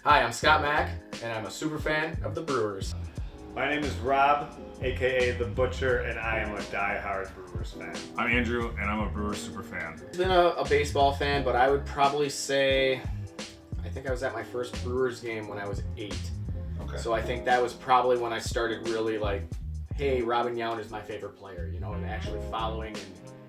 Hi, I'm Scott Mack, and I'm a super fan of the Brewers. My name is Rob, aka The Butcher, and I am a die-hard Brewers fan. I'm Andrew, and I'm a Brewers super fan. I've been a baseball fan, but I would probably say, I think I was at my first Brewers game when I was 8. Okay. So I think that was probably when I started really hey, Robin Yount is my favorite player, and actually following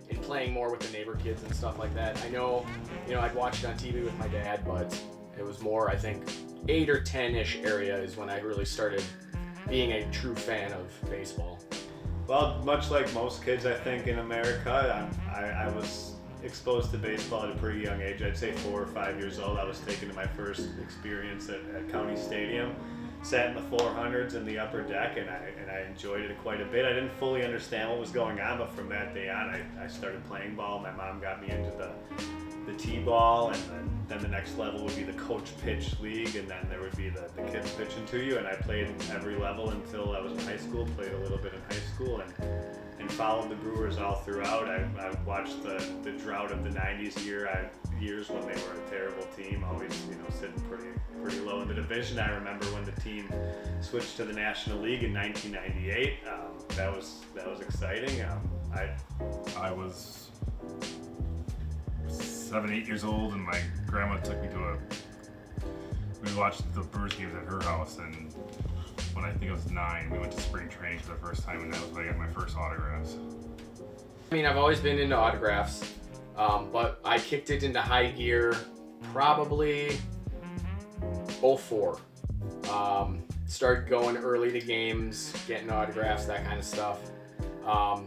and playing more with the neighbor kids and stuff like that. I know, I'd watch it on TV with my dad, but it was more, I think, 8 or 10-ish area is when I really started being a true fan of baseball. Well, much like most kids, I think, in America, I was exposed to baseball at a pretty young age. I'd say 4 or 5 years old. I was taken to my first experience at County Stadium. Sat in the 400s in the upper deck, and I enjoyed it quite a bit. I didn't fully understand what was going on, but from that day on, I started playing ball. My mom got me into the T-ball, and then the next level would be the coach pitch league, and then there would be the kids pitching to you, and I played every level until I was in high school, played a little bit in high school, and followed the Brewers all throughout. I watched the drought of the 90s years when they were a terrible team, always sitting pretty low in the division. I remember when the team switched to the National League in 1998. That was exciting. I was 7, 8 years old, and my grandma took me we watched the Brewers games at her house, and when I think I was 9, we went to spring training for the first time, and that was when I got my first autographs. I mean, I've always been into autographs, but I kicked it into high gear probably 04. Started going early to games, getting autographs, that kind of stuff.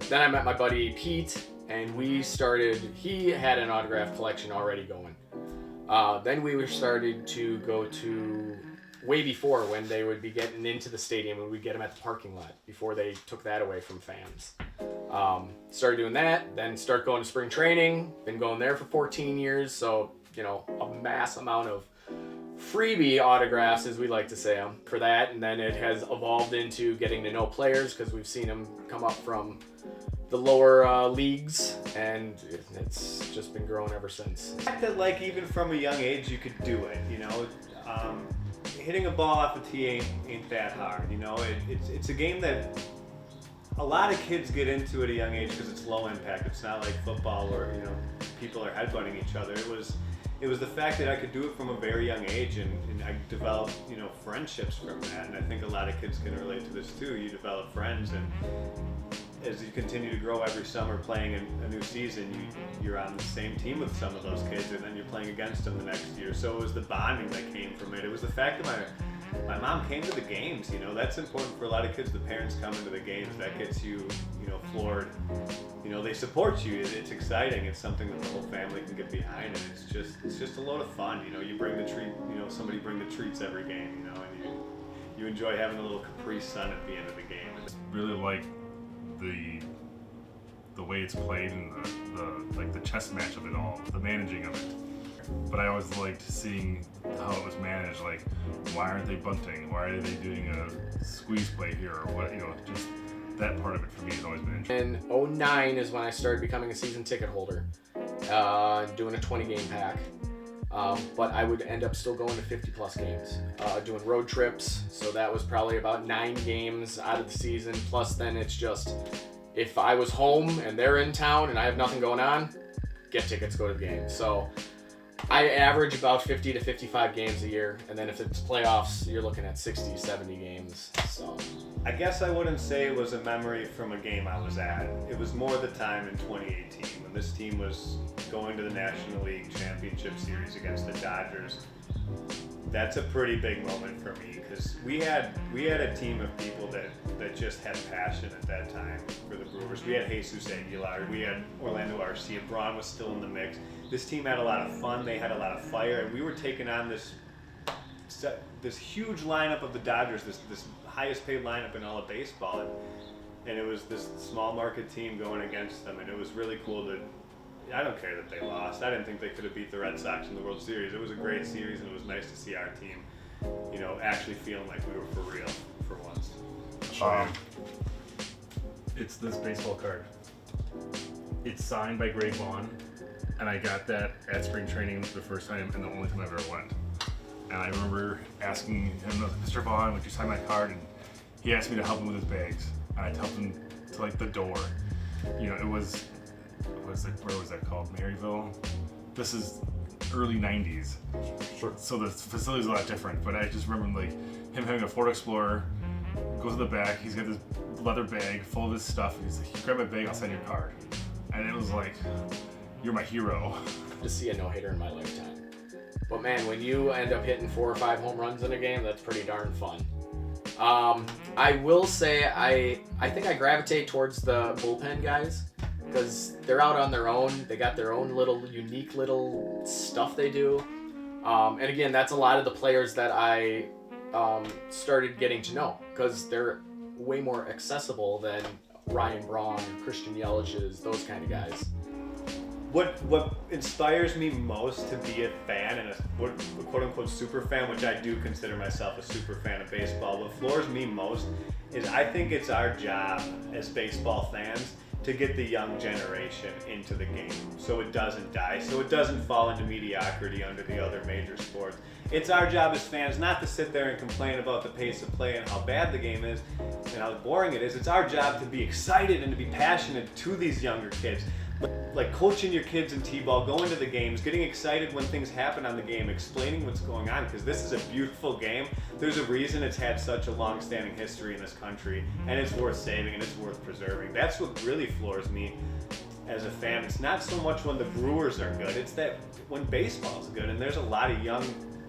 Then I met my buddy Pete, and he had an autograph collection already going. Then we started to go to, way before when they would be getting into the stadium, and we'd get them at the parking lot before they took that away from fans. Started doing that, then start going to spring training, been going there for 14 years, so, a mass amount of freebie autographs, as we like to say them, for that, and then it has evolved into getting to know players, because we've seen them come up from the lower leagues, and it's just been growing ever since. The fact that even from a young age you could do it, hitting a ball off a tee ain't that hard, it's a game that a lot of kids get into at a young age because it's low impact. It's not like football where people are headbutting each other. It was the fact that I could do it from a very young age, and I developed friendships from that, and I think a lot of kids can relate to this too. You develop friends, and as you continue to grow every summer playing a new season, you're on the same team with some of those kids, and then you're playing against them the next year. So it was the bonding that came from it. It was the fact that my mom came to the games. That's important for a lot of kids. The parents come into the games. That gets you, floored. They support you. It's exciting. It's something that the whole family can get behind, and it's just a load of fun. You bring the treat. Somebody bring the treats every game. And you enjoy having a little Capri Sun at the end of the game. Really like the way it's played, and the chess match of it all, the managing of it. But I always liked seeing how it was managed. Why aren't they bunting? Why are they doing a squeeze play here? Or what? Just that part of it for me has always been interesting. In 09 is when I started becoming a season ticket holder, doing a 20-game pack. But I would end up still going to 50-plus games, doing road trips. So that was probably about 9 games out of the season. Plus, then it's just, if I was home and they're in town and I have nothing going on, get tickets, go to the game. So I average about 50 to 55 games a year. And then if it's playoffs, you're looking at 60, 70 games. So I guess I wouldn't say it was a memory from a game I was at. It was more the time in 2018 when this team was going to the National League Championship Series against the Dodgers. That's a pretty big moment for me, because we had a team of people that just had passion at that time for the Brewers. We had Jesus Aguilar, we had Orlando Arcia, Braun was still in the mix. This team had a lot of fun, they had a lot of fire, and we were taking on this huge lineup of the Dodgers, this highest paid lineup in all of baseball, and it was this small market team going against them, and it was really cool to. I don't care that they lost. I didn't think they could have beat the Red Sox in the World Series. It was a great series, and it was nice to see our team, actually feeling like we were for real for once. It's this baseball card. It's signed by Greg Vaughn, and I got that at spring training the first time and the only time I ever went. And I remember asking him, Mr. Vaughn, would you sign my card? And he asked me to help him with his bags. And I helped him to like the door. You know, it was, where was that called? Maryville? This is early 90s. Sure. So the facility's a lot different, but I just remember like him having a Ford Explorer, goes to the back, he's got this leather bag full of his stuff. He's like, grab my bag, I'll sign your card. And it was like, you're my hero. To see a no-hitter in my lifetime. But man, when you end up hitting 4 or 5 home runs in a game, that's pretty darn fun. I will say I think I gravitate towards the bullpen guys because they're out on their own. They got their own little unique little stuff they do. And again, that's a lot of the players that I started getting to know because they're way more accessible than Ryan Braun, Christian Yelich's, those kind of guys. What inspires me most to be a fan and a quote-unquote super fan, which I do consider myself a super fan of baseball, what floors me most is I think it's our job as baseball fans to get the young generation into the game so it doesn't die, so it doesn't fall into mediocrity under the other major sports. It's our job as fans not to sit there and complain about the pace of play and how bad the game is and how boring it is. It's our job to be excited and to be passionate to these younger kids. Like coaching your kids in t-ball, going to the games, getting excited when things happen on the game, explaining what's going on, because this is a beautiful game. There's a reason it's had such a long-standing history in this country, and it's worth saving and it's worth preserving. That's what really floors me as a fan. It's not so much when the Brewers are good, it's that when baseball's good, and there's a lot of young,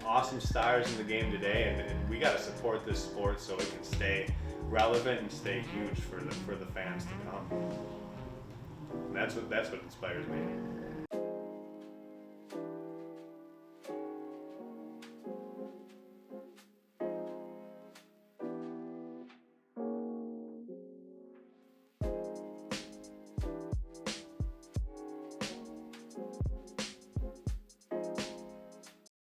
awesome stars in the game today, and we got to support this sport so it can stay relevant and stay huge for the fans to come. That's what inspires me.